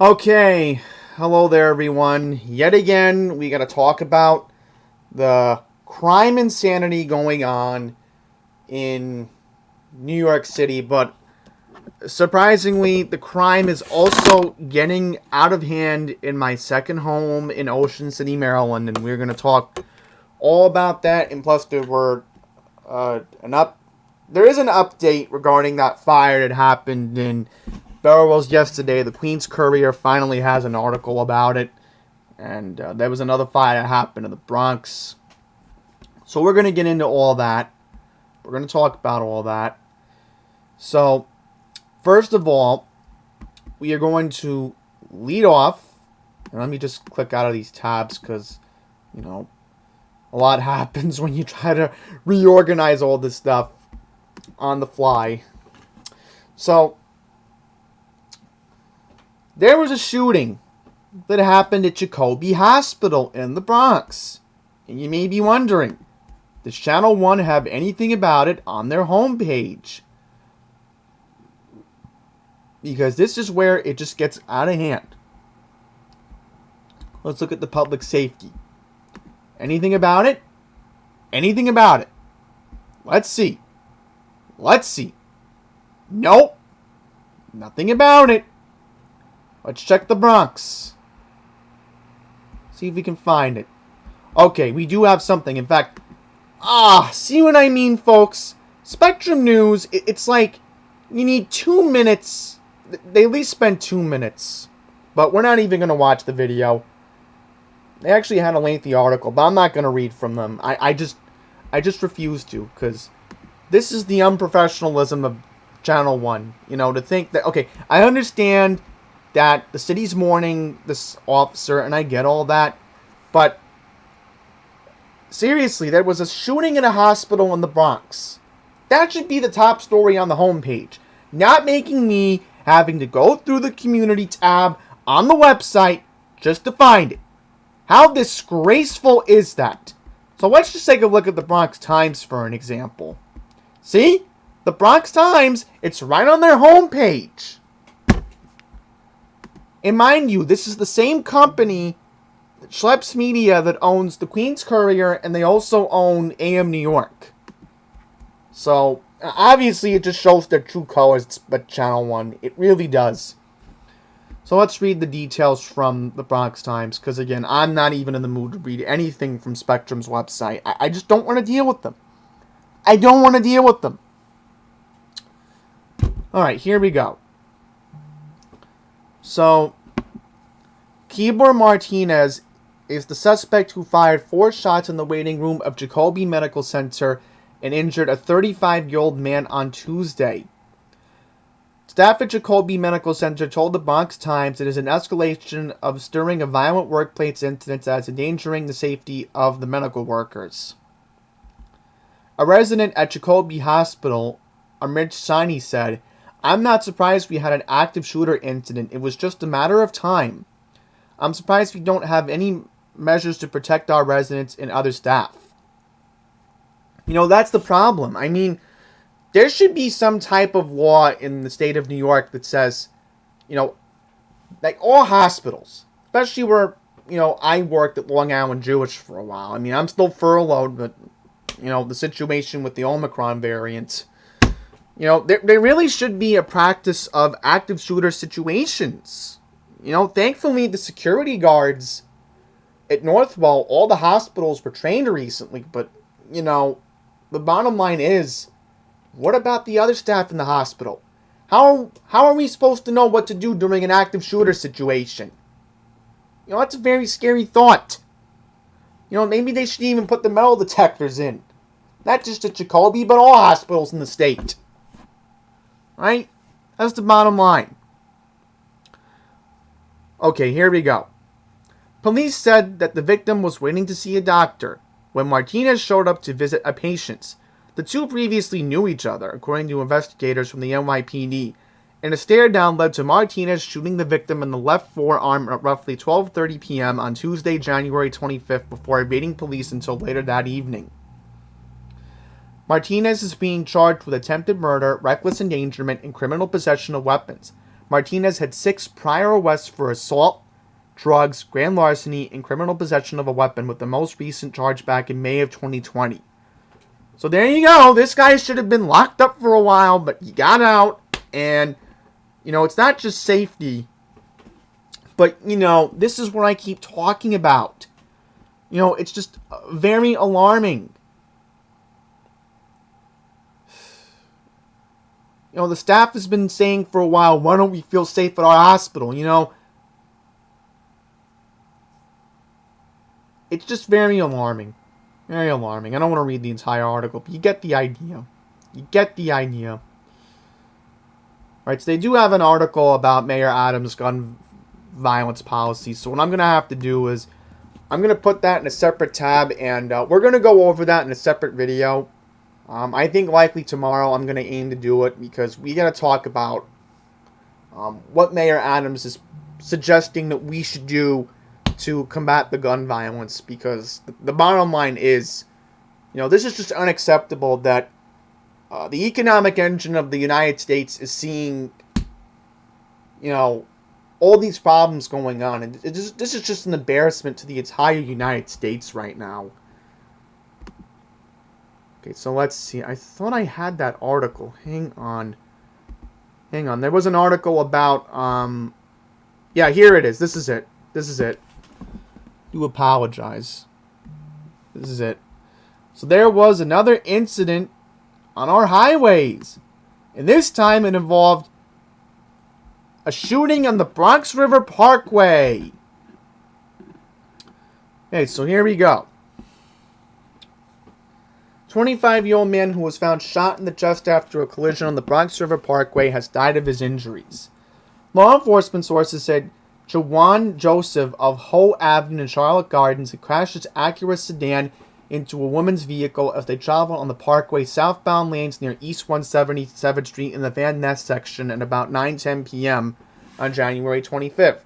Okay, hello there, everyone. Yet again, we got to talk about the crime insanity going on in New York City, but surprisingly, the crime is also getting out of hand in my second home in Ocean City, Maryland, and we're going to talk all about that. And plus, there is an update regarding that fire that happened in Belrose yesterday. The Queen's Courier finally has an article about it. And there was another fire that happened in the Bronx. So we're going to get into all that. We're going to talk about all that. So, first of all, we are going to lead off. And let me just click out of these tabs because, a lot happens when you try to reorganize all this stuff on the fly. So, there was a shooting that happened at Jacobi Hospital in the Bronx. And you may be wondering, does Channel 1 have anything about it on their homepage? Because this is where it just gets out of hand. Let's look at the public safety. Anything about it? Anything about it? Let's see. Nope. Nothing about it. Let's check the Bronx. See if we can find it. Okay, we do have something. In fact, see what I mean, folks? Spectrum News, it's like you need 2 minutes. They at least spend 2 minutes. But we're not even going to watch the video. They actually had a lengthy article, but I'm not going to read from them. I just refuse to, because this is the unprofessionalism of Channel 1. To think that, okay, I understand that the city's mourning this officer, and I get all that, but seriously, there was a shooting in a hospital in the Bronx. That should be the top story on the homepage, not making me having to go through the community tab on the website just to find it. How disgraceful is that? So let's just take a look at the Bronx Times for an example. See? The Bronx Times, it's right on their homepage. And mind you, this is the same company, Schlepp's Media, that owns the Queen's Courier, and they also own AM New York. So, obviously, it just shows their true colors, but Channel 1, it really does. So let's read the details from the Bronx Times, because again, I'm not even in the mood to read anything from Spectrum's website. I just don't want to deal with them. I don't want to deal with them. Alright, here we go. So, Kibor Martinez is the suspect who fired 4 shots in the waiting room of Jacobi Medical Center and injured a 35-year-old man on Tuesday. Staff at Jacobi Medical Center told the Bronx Times it is an escalation of stirring of violent workplace incidents that is endangering the safety of the medical workers. A resident at Jacobi Hospital, Amit Saini, said, "I'm not surprised we had an active shooter incident. It was just a matter of time. I'm surprised we don't have any measures to protect our residents and other staff." That's the problem. I mean, there should be some type of law in the state of New York that says, like all hospitals, especially where, I worked at Long Island Jewish for a while. I mean, I'm still furloughed, but, the situation with the Omicron variant, there really should be a practice of active shooter situations. Thankfully, the security guards at Northwell, all the hospitals were trained recently, but, the bottom line is, what about the other staff in the hospital? How are we supposed to know what to do during an active shooter situation? That's a very scary thought. Maybe they should even put the metal detectors in. Not just at Jacobi, but all hospitals in the state. Right? That's the bottom line. Okay, here we go. Police said that the victim was waiting to see a doctor when Martinez showed up to visit a patient. The two previously knew each other, according to investigators from the NYPD, and a stare-down led to Martinez shooting the victim in the left forearm at roughly 12:30 p.m. on Tuesday, January 25th, before evading police until later that evening. Martinez is being charged with attempted murder, reckless endangerment, and criminal possession of weapons, Martinez had 6 prior arrests for assault, drugs, grand larceny, and criminal possession of a weapon, with the most recent charge back in May of 2020. So there you go. This guy should have been locked up for a while, but he got out. And, it's not just safety. But, this is what I keep talking about. It's just very alarming. The staff has been saying for a while, why don't we feel safe at our hospital? It's just very alarming. Very alarming. I don't want to read the entire article, but you get the idea. Right, so they do have an article about Mayor Adams' gun violence policy. So what I'm going to have to do is I'm going to put that in a separate tab, and we're going to go over that in a separate video. I think likely tomorrow I'm going to aim to do it, because we got to talk about what Mayor Adams is suggesting that we should do to combat the gun violence, because the bottom line is, this is just unacceptable that the economic engine of the United States is seeing, all these problems going on. And this is just an embarrassment to the entire United States right now. Okay, so let's see. I thought I had that article. Hang on. There was an article about, yeah, here it is. This is it. Do apologize. This is it. So there was another incident on our highways. And this time it involved a shooting on the Bronx River Parkway. Okay, so here we go. 25-year-old man who was found shot in the chest after a collision on the Bronx River Parkway has died of his injuries. Law enforcement sources said Juwan Joseph of Hoe Avenue in Charlotte Gardens had crashed his Acura sedan into a woman's vehicle as they traveled on the Parkway southbound lanes near East 177th Street in the Van Ness section at about 9:10 p.m. on January 25th.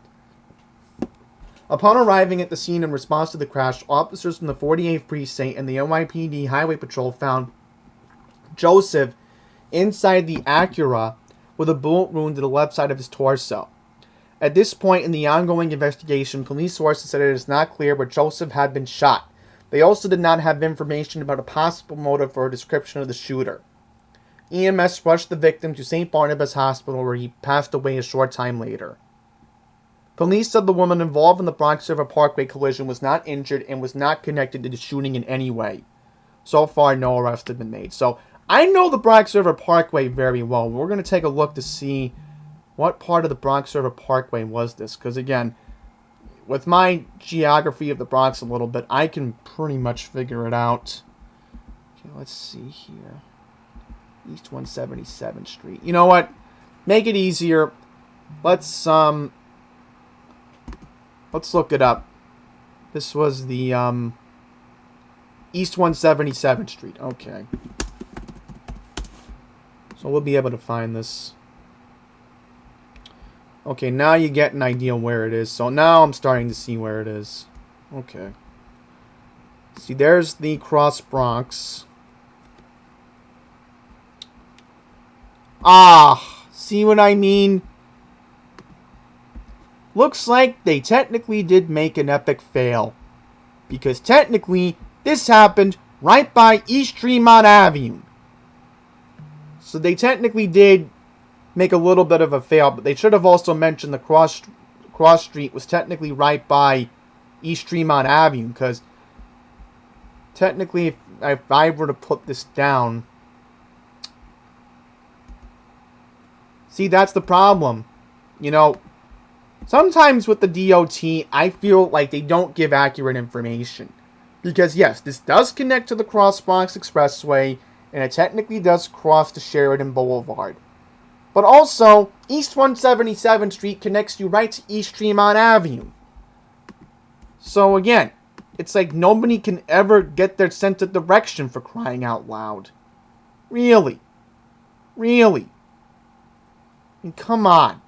Upon arriving at the scene in response to the crash, officers from the 48th Precinct and the NYPD Highway Patrol found Joseph inside the Acura with a bullet wound to the left side of his torso. At this point in the ongoing investigation, police sources said it is not clear where Joseph had been shot. They also did not have information about a possible motive or a description of the shooter. EMS rushed the victim to St. Barnabas Hospital, where he passed away a short time later. Police said the woman involved in the Bronx River Parkway collision was not injured and was not connected to the shooting in any way. So far, no arrests have been made. So, I know the Bronx River Parkway very well. We're going to take a look to see what part of the Bronx River Parkway was this. Because, again, with my geography of the Bronx a little bit, I can pretty much figure it out. Okay, let's see here. East 177th Street. You know what? Make it easier. Let's look it up. This was the East 177th Street. Okay. So we'll be able to find this. Okay, now you get an idea where it is. So now I'm starting to see where it is. Okay. See, there's the Cross Bronx. Ah, see what I mean? Looks like they technically did make an epic fail. Because technically, this happened right by East Tremont Avenue. So they technically did make a little bit of a fail, but they should have also mentioned the cross street was technically right by East Tremont Avenue, because technically if I were to put this down, see, that's the problem. Sometimes with the DOT, I feel like they don't give accurate information. Because yes, this does connect to the Cross Bronx Expressway, and it technically does cross to Sheridan Boulevard. But also, East 177th Street connects you right to East Tremont Avenue. So again, it's like nobody can ever get their sense of direction, for crying out loud. Really? I mean, come on.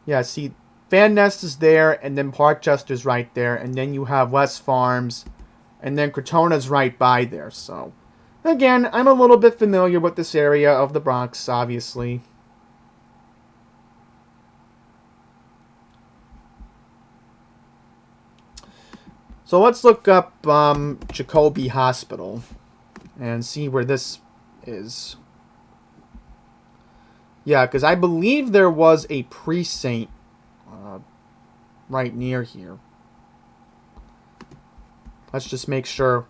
Yeah, see, Van Ness is there, and then Parkchester's right there, and then you have West Farms, and then Crotona's right by there, so Again, I'm a little bit familiar with this area of the Bronx, obviously. So let's look up Jacobi Hospital and see where this is. Yeah, because I believe there was a precinct right near here. Let's just make sure.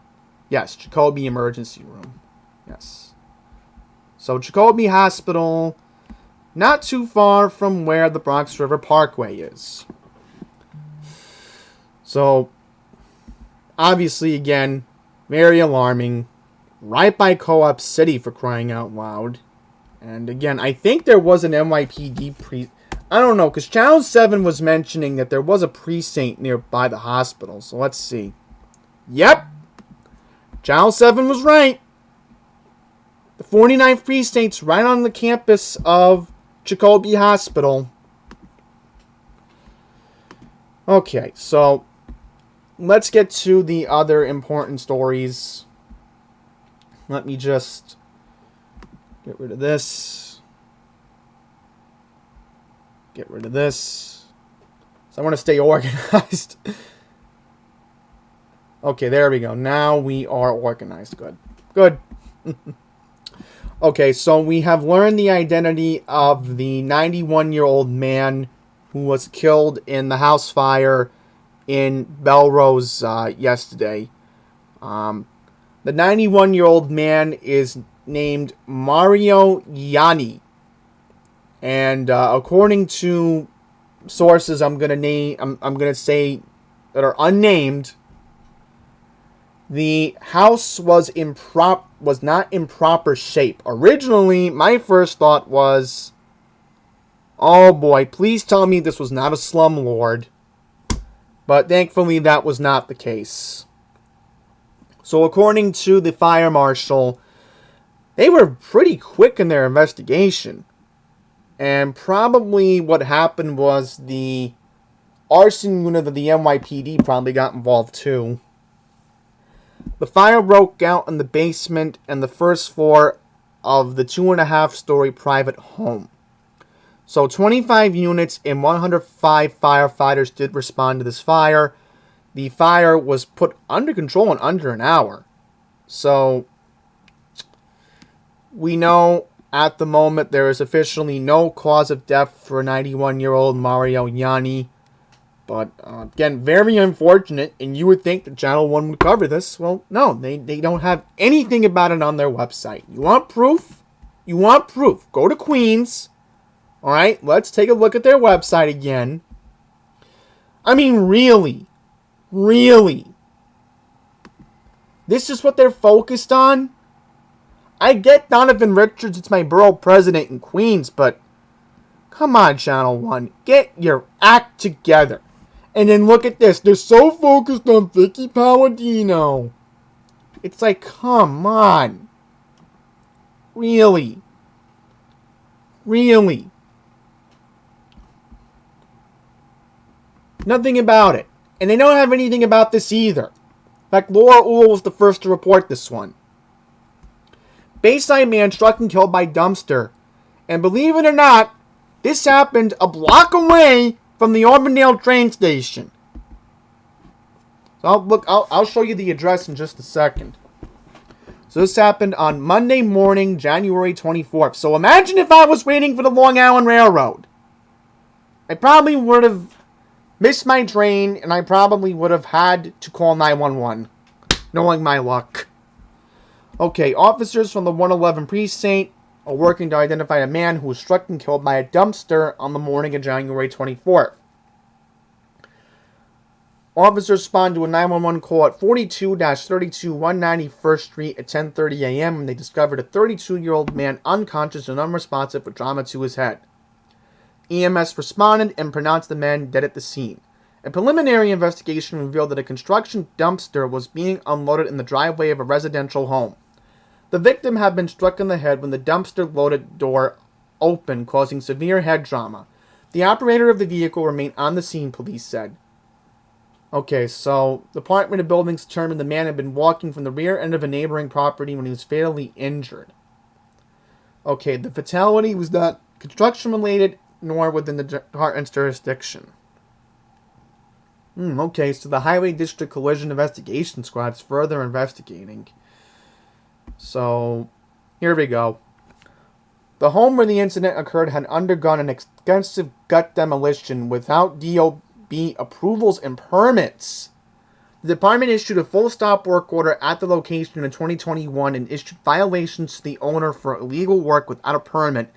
Yes, Jacobi Emergency Room. Yes. So Jacobi Hospital, not too far from where the Bronx River Parkway is. So, obviously, again, very alarming. Right by Co-op City, for crying out loud. And again, I think there was an NYPD I don't know, because Channel 7 was mentioning that there was a precinct nearby the hospital. So let's see. Yep. Channel 7 was right. The 49th precinct's right on the campus of Jacobi Hospital. Okay, so let's get to the other important stories. Let me just get rid of this. Get rid of this. So I want to stay organized. Okay, there we go. Now we are organized. Good. Good. Okay, so we have learned the identity of the 91-year-old man who was killed in the house fire in Belrose yesterday. The 91-year-old man is named Mario Yanni. And according to sources I'm gonna say that are unnamed, the house was not in proper shape. Originally, my first thought was, oh boy, please tell me this was not a slumlord. But thankfully, that was not the case. So according to the fire marshal, they were pretty quick in their investigation. And probably what happened was the arson unit of the NYPD probably got involved too. The fire broke out in the basement and the first floor of the 2.5-story private home. So 25 units and 105 firefighters did respond to this fire. The fire was put under control in under an hour. So we know at the moment there is officially no cause of death for 91-year-old Mario Yanni. But again, very unfortunate, and you would think that Channel 1 would cover this. Well, no, they don't have anything about it on their website. You want proof? You want proof. Go to Queens. Alright, let's take a look at their website again. I mean, really? Really? This is what they're focused on? I get Donovan Richards, it's my borough president in Queens, but come on, Channel 1. Get your act together. And then look at this. They're so focused on Vicky Palladino. It's like, come on. Really? Really? Nothing about it. And they don't have anything about this either. In fact, Laura Uhl was the first to report this one. Bayside man struck and killed by dumpster. And believe it or not, this happened a block away from the Auburndale train station. So I'll show you the address in just a second. So this happened on Monday morning, January 24th. So imagine if I was waiting for the Long Island Railroad. I probably would have missed my train, and I probably would have had to call 911, knowing my luck. Okay, officers from the 111 precinct are working to identify a man who was struck and killed by a dumpster on the morning of January 24th. Officers respond to a 911 call at 42-32 191st Street at 10:30 a.m. when they discovered a 32-year-old man unconscious and unresponsive with trauma to his head. EMS responded and pronounced the man dead at the scene. A preliminary investigation revealed that a construction dumpster was being unloaded in the driveway of a residential home. The victim had been struck in the head when the dumpster-loaded door opened, causing severe head trauma. The operator of the vehicle remained on the scene, police said. Okay, so the Department of Buildings determined the man had been walking from the rear end of a neighboring property when he was fatally injured. Okay, the fatality was not construction related nor within the department's jurisdiction. Okay, so the Highway District Collision Investigation Squad's further investigating. So, here we go. The home where the incident occurred had undergone an extensive gut demolition without DOB approvals and permits. The department issued a full stop work order at the location in 2021 and issued violations to the owner for illegal work without a permit,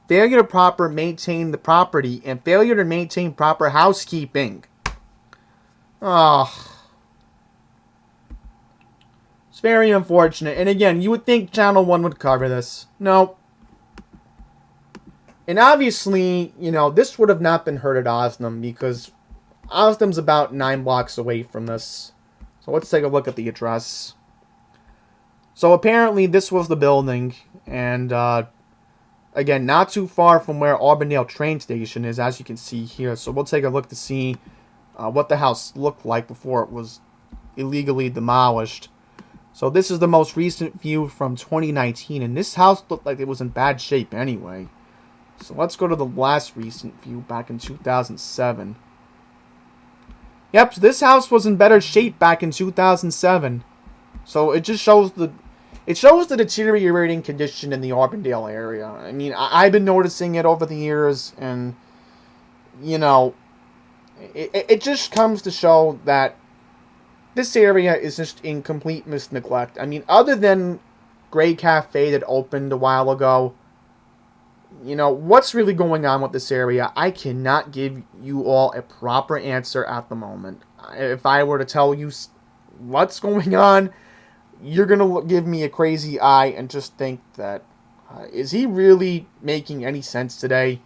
failure to proper maintain the property, and failure to maintain proper housekeeping. It's very unfortunate. And again, you would think Channel 1 would cover this. No. And obviously, this would have not been heard at Osnum because Osnum's about 9 blocks away from this. So let's take a look at the address. So apparently this was the building. And again, not too far from where Auburndale train station is, as you can see here. So we'll take a look to see what the house looked like before it was illegally demolished. So this is the most recent view from 2019. And this house looked like it was in bad shape anyway. So let's go to the last recent view back in 2007. Yep, so this house was in better shape back in 2007. So it just shows the deteriorating condition in the Auburndale area. I mean, I've been noticing it over the years, and it just comes to show that this area is just in complete neglect. I mean, other than Gray Cafe that opened a while ago, what's really going on with this area? I cannot give you all a proper answer at the moment. If I were to tell you what's going on, you're going to give me a crazy eye and just think that, is he really making any sense today?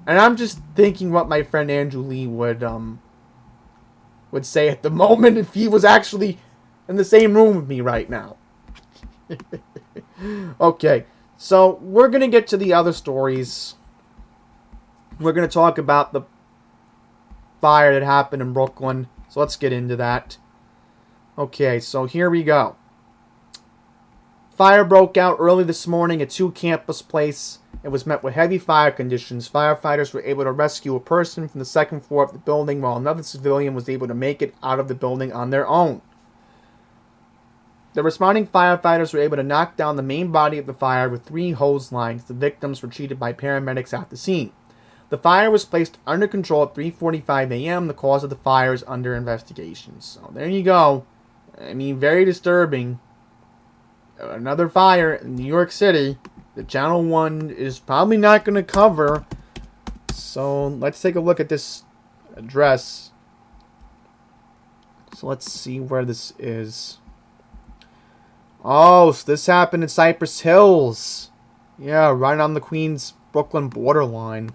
And I'm just thinking what my friend Andrew Lee would say at the moment if he was actually in the same room with me right now. Okay. So, we're going to get to the other stories. We're going to talk about the fire that happened in Brooklyn. So, let's get into that. Okay, so here we go. Fire broke out early this morning at 2 Campus Place. It was met with heavy fire conditions. Firefighters were able to rescue a person from the second floor of the building, while another civilian was able to make it out of the building on their own. The responding firefighters were able to knock down the main body of the fire with 3 hose lines. The victims were treated by paramedics at the scene. The fire was placed under control at 3:45 a.m. The cause of the fire is under investigation. So there you go. I mean, very disturbing. Another fire in New York City that Channel 1 is probably not going to cover. So let's take a look at this address. So let's see where this is. Oh, so this happened in Cypress Hills. Yeah, right on the Queens-Brooklyn borderline.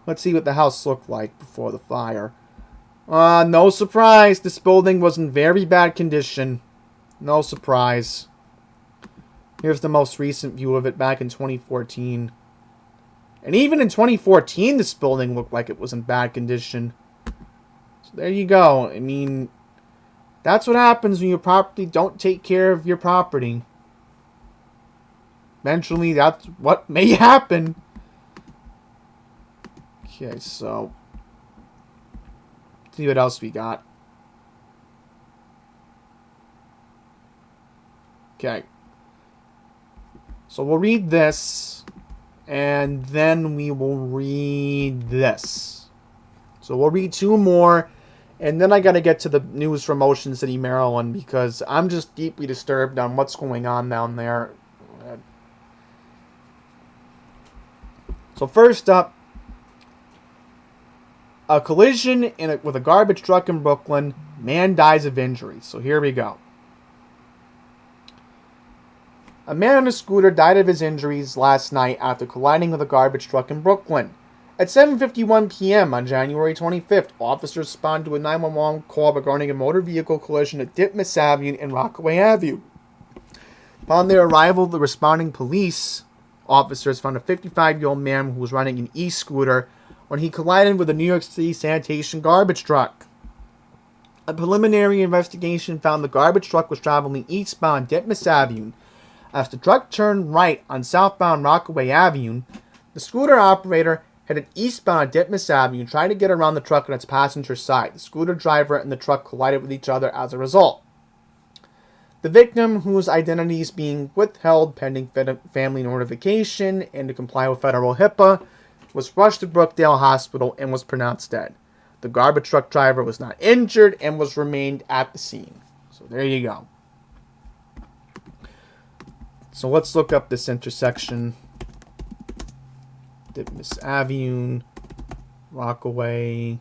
Let's see what the house looked like before the fire. No surprise. This building was in very bad condition. No surprise. Here's the most recent view of it back in 2014. And even in 2014, this building looked like it was in bad condition. So there you go. I mean, that's what happens when you properly don't take care of your property. Eventually, that's what may happen. Okay, so let's see what else we got. Okay. So we'll read this, and then we will read this. So we'll read 2 more. And then I got to get to the news from Ocean City, Maryland, because I'm just deeply disturbed on what's going on down there. So first up, a collision with a garbage truck in Brooklyn. Man dies of injuries. So here we go. A man on a scooter died of his injuries last night after colliding with a garbage truck in Brooklyn. At 7:51 p.m. on January 25th, officers responded to a 911 call regarding a motor vehicle collision at Ditmas Avenue and Rockaway Avenue. Upon their arrival, the responding police officers found a 55-year-old man who was riding an e-scooter when he collided with a New York City sanitation garbage truck. A preliminary investigation found the garbage truck was traveling eastbound Ditmas Avenue. As the truck turned right on southbound Rockaway Avenue, the scooter operator headed eastbound Ditmas Avenue, trying to get around the truck on its passenger side. The scooter driver and the truck collided with each other as a result. The victim, whose identity is being withheld pending family notification and to comply with federal HIPAA, was rushed to Brookdale Hospital and was pronounced dead. The garbage truck driver was not injured and was remained at the scene. So there you go. So let's look up this intersection. Ditmas Avenue, Rockaway.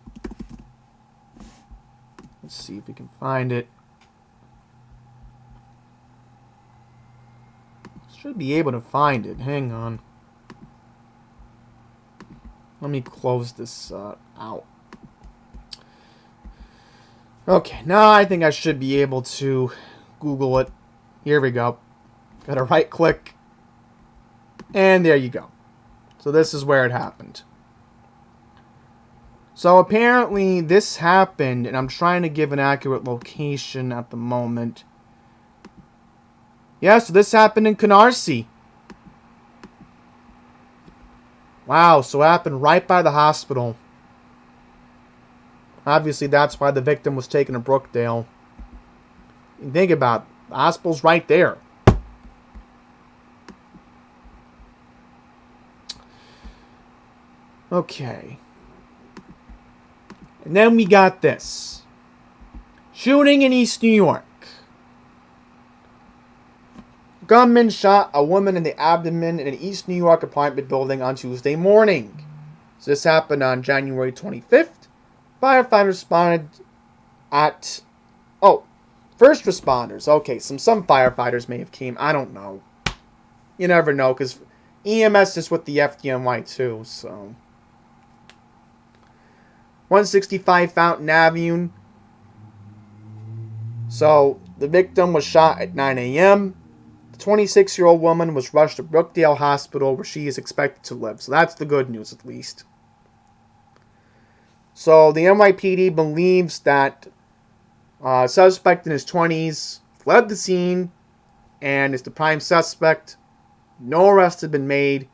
Let's see if we can find it. Should be able to find it. Hang on. Let me close this out. Okay, now I think I should be able to Google it. Here we go. Gotta right click. And there you go. So this is where it happened. So apparently this happened, and I'm trying to give an accurate location at the moment. Yeah, so this happened in Canarsie. Wow, so it happened right by the hospital. Obviously, that's why the victim was taken to Brookdale. Think about it. The hospital's right there. Okay. And then we got this. Shooting in East New York. Gunman shot a woman in the abdomen in an East New York apartment building on Tuesday morning. So this happened on January 25th. Firefighters responded at... Oh, first responders. Okay, some firefighters may have came. I don't know. You never know, because EMS is with the FDNY too, so... 165 Fountain Avenue. So, the victim was shot at 9 a.m. The 26-year-old woman was rushed to Brookdale Hospital, where she is expected to live. So that's the good news, at least. So, the NYPD believes that a suspect in his 20s fled the scene and is the prime suspect. No arrests have been made.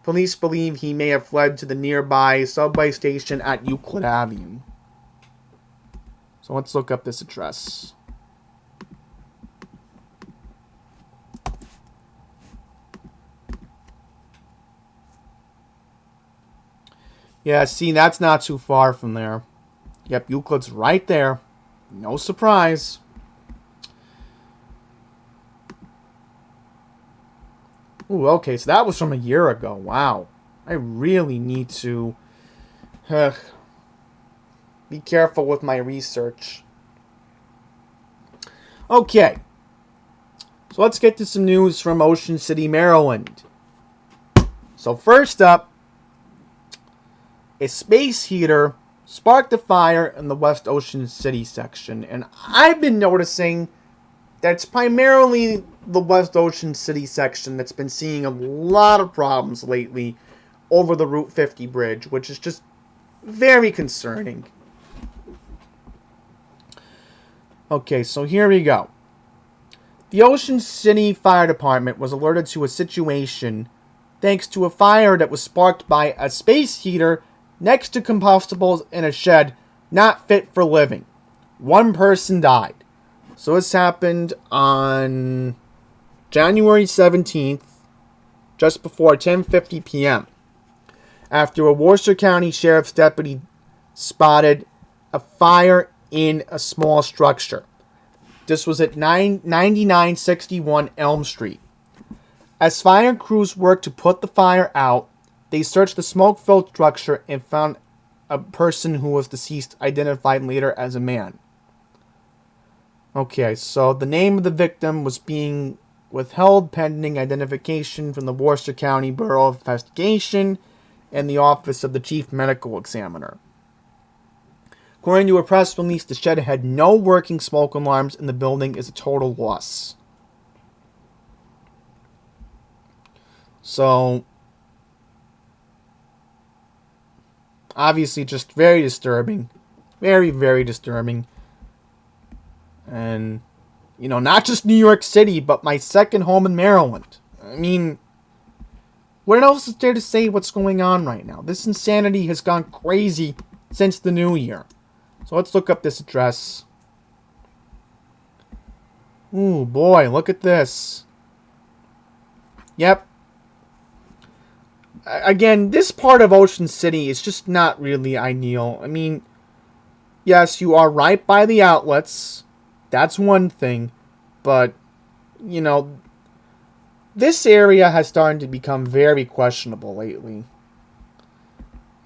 Police believe he may have fled to the nearby subway station at Euclid Avenue. So let's look up this address. Yeah, see, that's not too far from there. Yep, Euclid's right there. No surprise. Ooh, okay, so that was from a year ago. Wow. I really need to be careful with my research. Okay. So let's get to some news from Ocean City, Maryland. So first up, a space heater sparked a fire in the West Ocean City section. And I've been noticing that it's primarily the West Ocean City section that's been seeing a lot of problems lately over the Route 50 bridge, which is just very concerning. Okay, so here we go. The Ocean City Fire Department was alerted to a situation thanks to a fire that was sparked by a space heater next to combustibles in a shed not fit for living. One person died. So this happened on January 17th, just before 10:50 p.m. after a Worcester County Sheriff's deputy spotted a fire in a small structure. This was at 9961 Elm Street. As fire crews worked to put the fire out, they searched the smoke-filled structure and found a person who was deceased, identified later as a man. Okay, so the name of the victim was being withheld pending identification from the Worcester County Bureau of Investigation and the Office of the Chief Medical Examiner. According to a press release, the shed had no working smoke alarms and the building is a total loss. So, Obviously, just very disturbing. Very, very disturbing. And, not just New York City, but my second home in Maryland. I mean, what else is there to say what's going on right now? This insanity has gone crazy since the new year. So let's look up this address. Ooh, boy, look at this. Yep. Again, this part of Ocean City is just not really ideal. I mean, yes, you are right by the outlets. That's one thing. But, this area has started to become very questionable lately.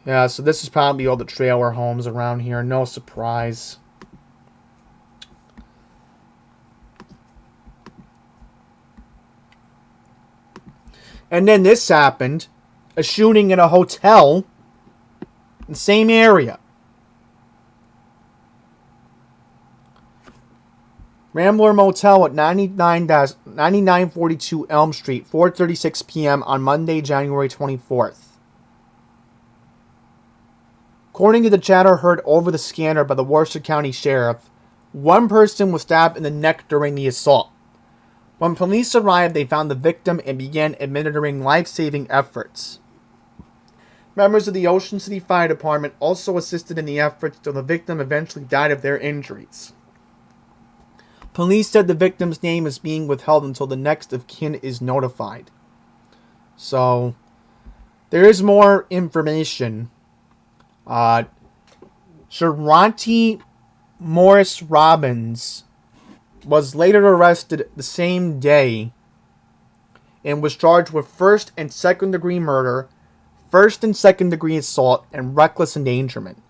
Yeah, so this is probably all the trailer homes around here. No surprise. And then this happened. A shooting in a hotel in the same area. Rambler Motel at 9942 Elm Street, 4:36 p.m. on Monday, January 24th. According to the chatter heard over the scanner by the Worcester County Sheriff, one person was stabbed in the neck during the assault. When police arrived, they found the victim and began administering life-saving efforts. Members of the Ocean City Fire Department also assisted in the efforts till the victim eventually died of their injuries. Police said the victim's name is being withheld until the next of kin is notified. So, there is more information. Sharonte Morris Robbins was later arrested the same day and was charged with first and second degree murder, first and second degree assault, and reckless endangerment.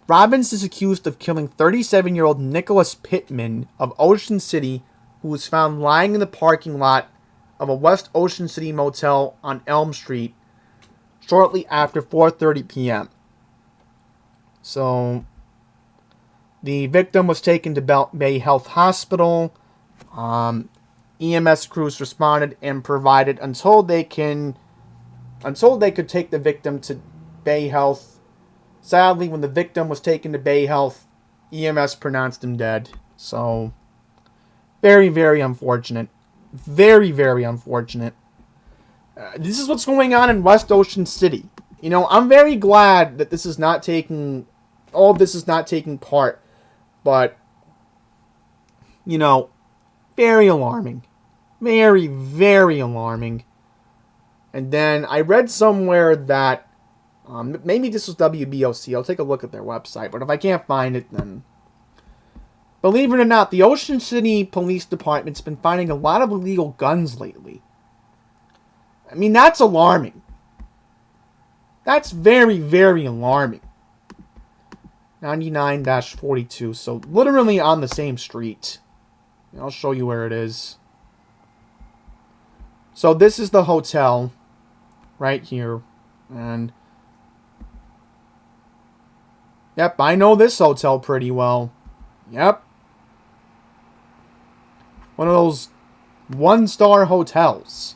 Robbins is accused of killing 37-year-old Nicholas Pittman of Ocean City, who was found lying in the parking lot of a West Ocean City motel on Elm Street shortly after 4:30 p.m. So, the victim was taken to Belt Bay Health Hospital. EMS crews responded and provided until they could take the victim to Bay Health. Sadly, when the victim was taken to Bay Health, EMS pronounced him dead. So, very, very unfortunate. Very, very unfortunate. This is what's going on in West Ocean City. I'm very glad that this is not taking... all of this is not taking part. But, very alarming. Very, very alarming. And then I read somewhere that maybe this was WBOC. I'll take a look at their website. But if I can't find it, then... believe it or not, the Ocean City Police Department's been finding a lot of illegal guns lately. I mean, that's alarming. That's very, very alarming. 99-42. So, literally on the same street. I'll show you where it is. So, this is the hotel. Right here. And... yep, I know this hotel pretty well. Yep. One of those one-star hotels.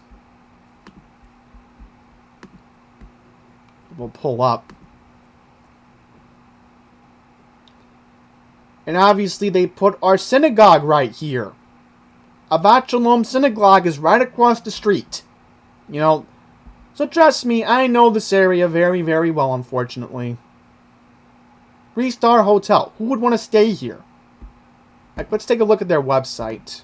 We'll pull up. And obviously they put our synagogue right here. Avat Shalom Synagogue is right across the street. So trust me, I know this area very, very well, unfortunately. 3-star hotel. Who would want to stay here? Let's take a look at their website.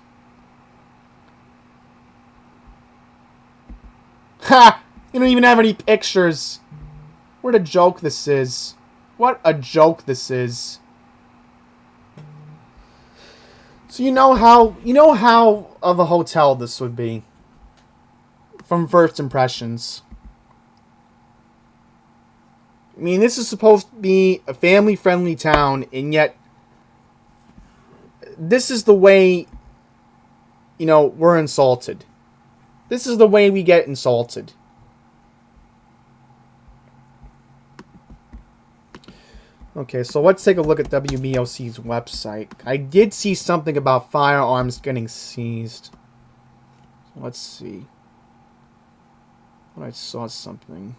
Ha! You don't even have any pictures. What a joke this is. What a joke this is. So you know how of a hotel this would be. From first impressions. I mean, this is supposed to be a family-friendly town, and yet this is the way, we're insulted. This is the way we get insulted. Okay, so let's take a look at WBOC's website. I did see something about firearms getting seized. Let's see. I saw something.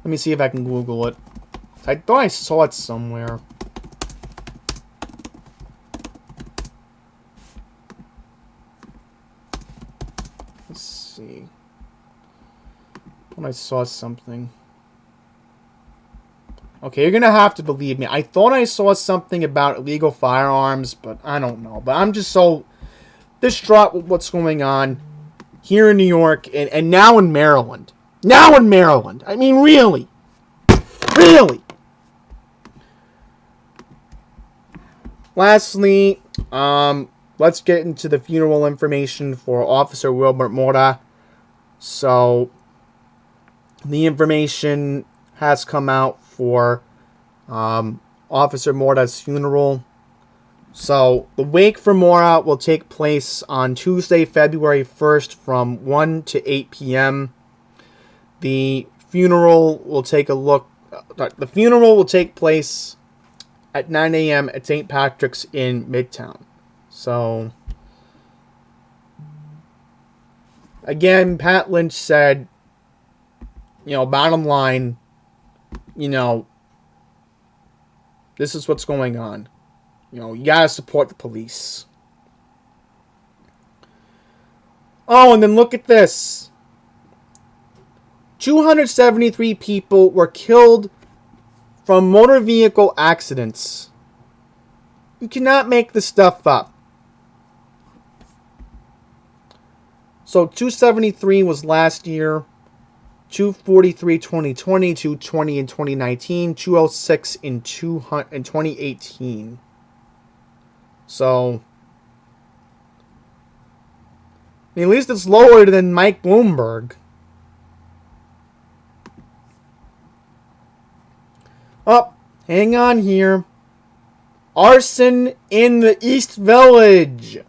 Let me see if I can Google it. I thought I saw it somewhere. Let's see. When I saw something. Okay, you're gonna have to believe me. I thought I saw something about illegal firearms, but I don't know. But I'm just so distraught with what's going on here in New York and now in Maryland. Now in Maryland. I mean, really. Really. Lastly, let's get into the funeral information for Officer Wilbermora. So, the information has come out for Officer Mora's funeral. So, the wake for Mora will take place on Tuesday, February 1st from 1 to 8 p.m. The funeral will take place at 9 a.m. at St. Patrick's in Midtown. So, again, Pat Lynch said, bottom line, this is what's going on. You gotta support the police. Oh, and then look at this. 273 people were killed from motor vehicle accidents. You cannot make this stuff up. So 273 was last year, 243 2020, 220 in 2019, 206 in 2018. So, at least it's lower than Mike Bloomberg. Oh, hang on here. Arson in the East Village.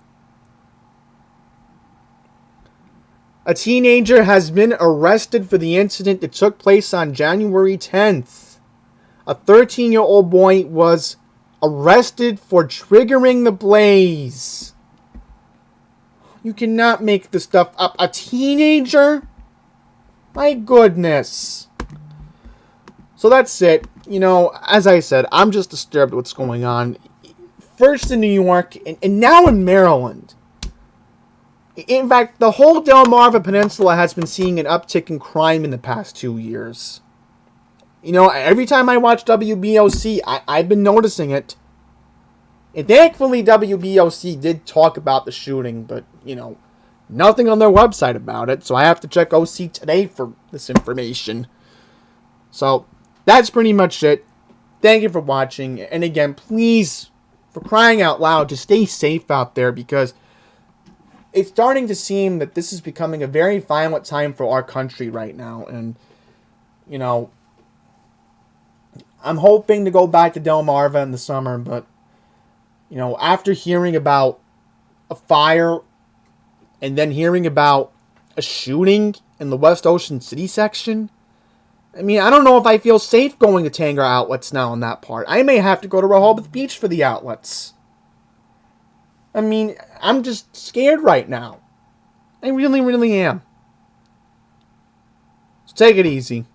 A teenager has been arrested for the incident that took place on January 10th. A 13-year-old boy was arrested for triggering the blaze. You cannot make this stuff up. A teenager? My goodness. So that's it. As I said, I'm just disturbed with what's going on. First in New York, and now in Maryland. In fact, the whole Delmarva Peninsula has been seeing an uptick in crime in the past 2 years. Every time I watch WBOC, I've been noticing it. And thankfully, WBOC did talk about the shooting, but, nothing on their website about it. So I have to check OC Today for this information. So, that's pretty much it. Thank you for watching. And again, please, for crying out loud, just stay safe out there, because it's starting to seem that this is becoming a very violent time for our country right now. And, I'm hoping to go back to Delmarva in the summer, but, after hearing about a fire and then hearing about a shooting in the West Ocean City section, I don't know if I feel safe going to Tanger Outlets now in that part. I may have to go to Rehoboth Beach for the outlets. I'm just scared right now. I really, really am. So take it easy.